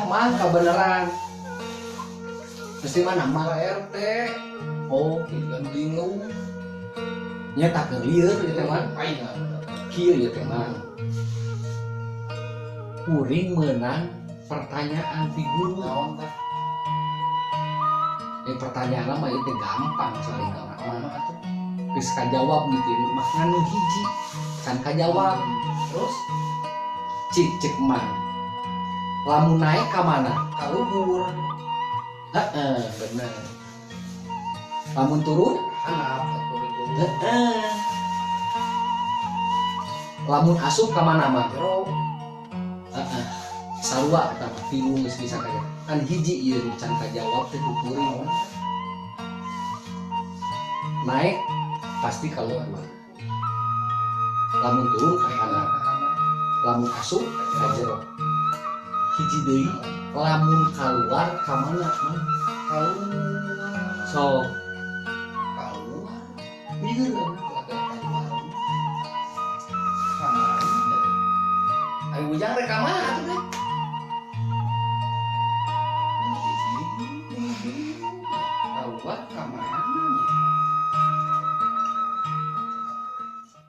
mah kebenaran mesti mana mah RT oh kan bingung nyata ke lieur gitu mah kieu ya teh mah kuring menang pertanyaan ti guru pertanyaan mah itu gampang soalnya mah geus kajawab gitu makna nu hiji kan kajawab terus cik man lamun naik ka mana ka luhur bener lamun turun lamun asup ka mana mah sarua eta tilu geus bisa kaya kan hiji ieu can kajawab teh kuring naik pasti kalau lamun turun ka kanan lamun asup ka jero hiji deui lamun keluar ka mana mah keluar sok